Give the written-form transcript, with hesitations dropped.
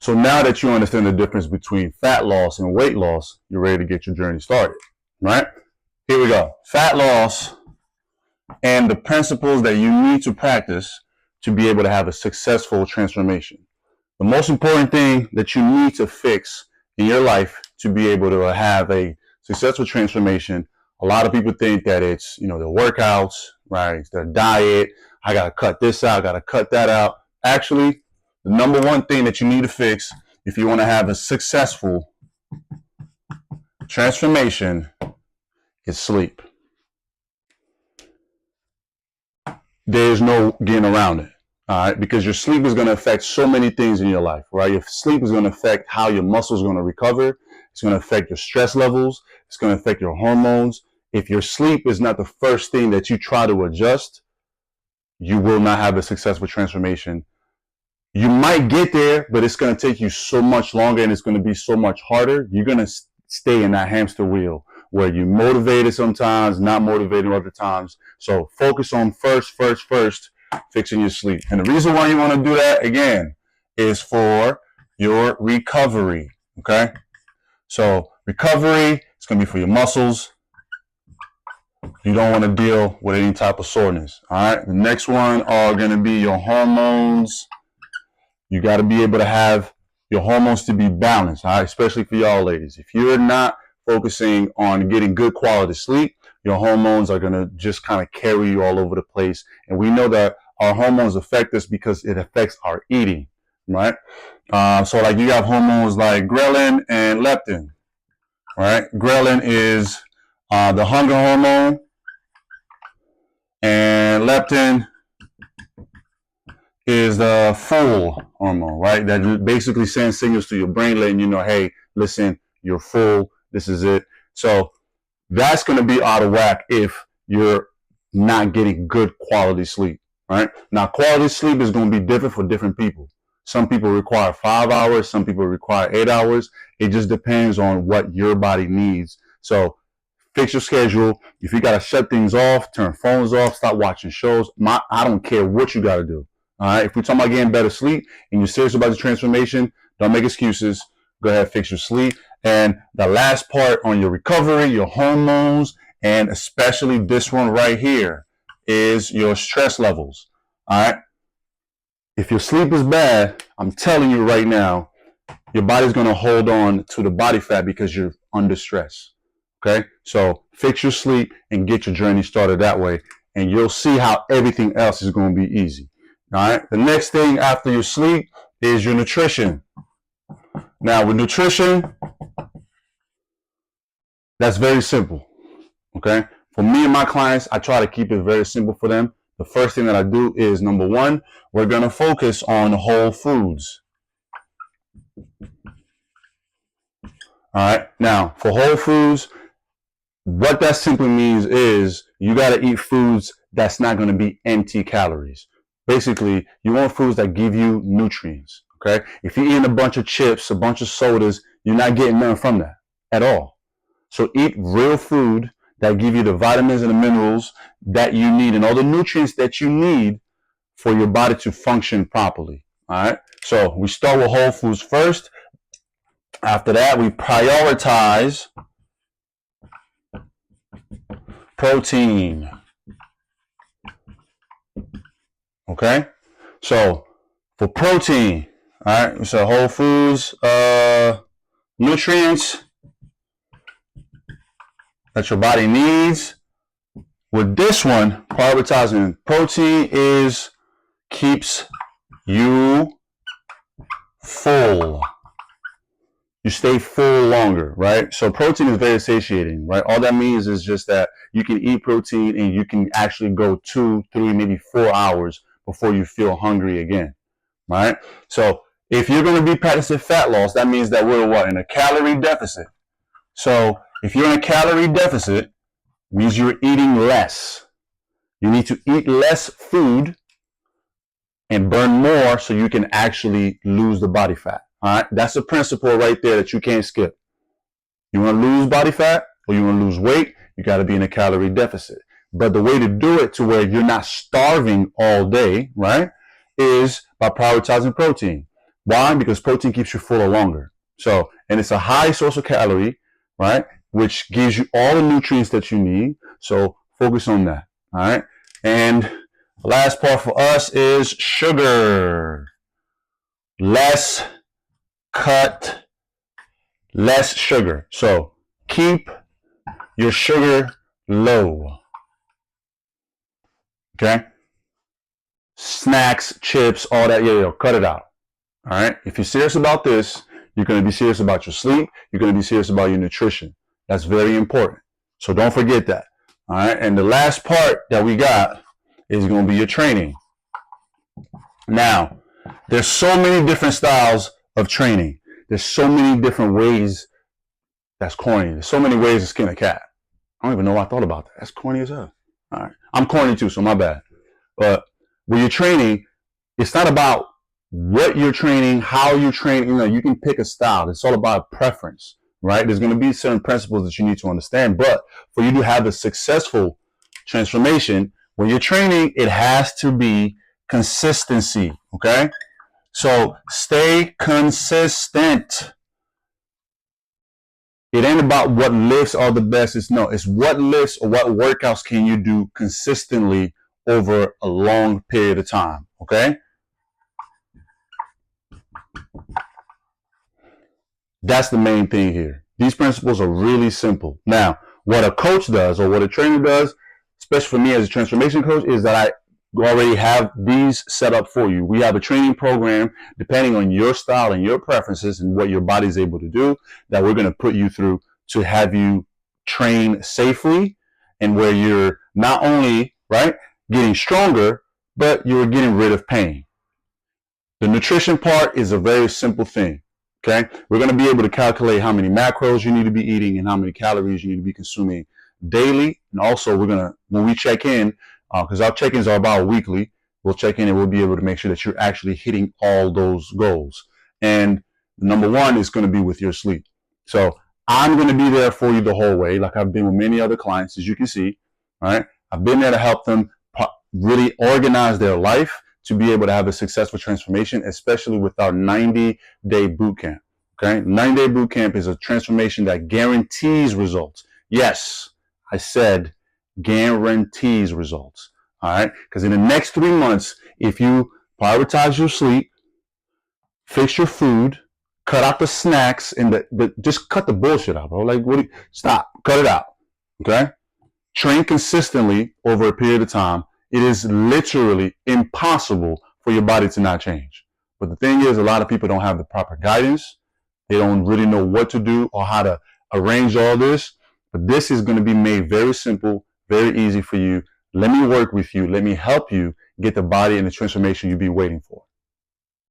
So now that you understand the difference between fat loss and weight loss, you're ready to get your journey started, right? Here we go. Fat loss and the principles that you need to practice to be able to have a successful transformation. The most important thing that you need to fix in your life to be able to have a successful transformation, a lot of people think that it's, the workouts, right? It's their diet. I got to cut this out. I got to cut that out. Actually, the number one thing that you need to fix if you want to have a successful transformation is sleep. There's no getting around it. All right, because your sleep is going to affect so many things in your life, right? Your sleep is going to affect how your muscles are going to recover. It's going to affect your stress levels. It's going to affect your hormones. If your sleep is not the first thing that you try to adjust, you will not have a successful transformation. You might get there, but it's going to take you so much longer and it's going to be so much harder. You're going to stay in that hamster wheel where you're motivated sometimes, not motivated other times. So focus on first, fixing your sleep. And the reason why you want to do that, again, is for your recovery, okay? So recovery is going to be for your muscles. You don't want to deal with any type of soreness, all right? The next one are going to be your hormones. You got to be able to have your hormones to be balanced, all right? Especially for y'all ladies. If you're not focusing on getting good quality sleep, your hormones are going to just kind of carry you all over the place. And we know that our hormones affect us because it affects our eating, right? So like you have hormones like ghrelin and leptin, right? Ghrelin is the hunger hormone, and leptin is the full hormone, right? That basically sends signals to your brain letting you know, hey, listen, you're full, this is it. So that's going to be out of whack if you're not getting good quality sleep, right? Now, quality sleep is going to be different for different people. Some people require 5 hours. Some people require 8 hours. It just depends on what your body needs. So fix your schedule. If you got to shut things off, turn phones off, stop watching shows, I don't care what you got to do. All right. If we're talking about getting better sleep and you're serious about the transformation, don't make excuses. Go ahead, fix your sleep. And the last part on your recovery, your hormones, and especially this one right here is your stress levels. All right. If your sleep is bad, I'm telling you right now, your body's going to hold on to the body fat because you're under stress. Okay. So fix your sleep and get your journey started that way. And you'll see how everything else is going to be easy. All right. The next thing after your sleep is your nutrition. Now with nutrition, that's very simple. Okay. For me and my clients, I try to keep it very simple for them. The first thing that I do is, number one, we're going to focus on whole foods. All right. Now for whole foods, what that simply means is you got to eat foods that's not going to be empty calories. Basically, you want foods that give you nutrients. Okay. If you're eating a bunch of chips, a bunch of sodas, you're not getting nothing from that at all. So eat real food that give you the vitamins and the minerals that you need and all the nutrients that you need for your body to function properly. All right. So we start with whole foods first. After that, we prioritize protein. Okay. So for protein, all right. So whole foods, nutrients that your body needs. With this one, prioritizing protein keeps you full. You stay full longer, right? So protein is very satiating, right? All that means is just that you can eat protein and you can actually go 2, 3, maybe 4 hours before you feel hungry again, right? So if you're going to be practicing fat loss, that means that we're what? In a calorie deficit. So if you're in a calorie deficit, it means you're eating less. You need to eat less food and burn more so you can actually lose the body fat. All right, that's a principle right there that you can't skip. You want to lose body fat or you want to lose weight, you got to be in a calorie deficit. But the way to do it to where you're not starving all day, right, is by prioritizing protein. Why? Because protein keeps you fuller longer. So, and it's a high source of calorie, right? Which gives you all the nutrients that you need. So focus on that. All right. And the last part for us is sugar. Less cut, less sugar. So keep your sugar low. Okay. Snacks, chips, all that. Yeah, cut it out. All right. If you're serious about this, you're going to be serious about your sleep. You're going to be serious about your nutrition. That's very important. So don't forget that. All right. And the last part that we got is going to be your training. Now, there's so many different styles of training. There's so many different ways. That's corny. There's so many ways to skin a cat. I don't even know why I thought about that. That's corny as hell. All right. I'm corny too, so my bad. But when you're training, it's not about what you're training, how you're training. You know, you can pick a style. It's all about preference, right? There's going to be certain principles that you need to understand. But for you to have a successful transformation, when you're training, it has to be consistency, okay? So stay consistent. It ain't about what lifts are the best. It's what lifts or what workouts can you do consistently over a long period of time, okay? That's the main thing here. These principles are really simple. Now, what a coach does or what a trainer does, especially for me as a transformation coach, is that I already have these set up for you. We have a training program depending on your style and your preferences and what your body is able to do that we're going to put you through to have you train safely and where you're not only, right, getting stronger, but you're getting rid of pain. The nutrition part is a very simple thing. Okay, we're going to be able to calculate how many macros you need to be eating and how many calories you need to be consuming daily. And also, we're going to, when we check in, because our check-ins are about weekly, we'll check in and we'll be able to make sure that you're actually hitting all those goals. And number one is going to be with your sleep. So I'm going to be there for you the whole way, like I've been with many other clients, as you can see. All right, I've been there to help them really organize their life to be able to have a successful transformation, especially with our 90-day boot camp. Okay, 90-day boot camp is a transformation that guarantees results. Yes, I said guarantees results. All right, because in the next 3 months, if you prioritize your sleep, fix your food, cut out the snacks, and just cut the bullshit out, bro. Like, stop, cut it out. Okay, train consistently over a period of time. It is literally impossible for your body to not change. But the thing is, a lot of people don't have the proper guidance. They don't really know what to do or how to arrange all this. But this is going to be made very simple, very easy for you. Let me work with you. Let me help you get the body and the transformation you've been waiting for.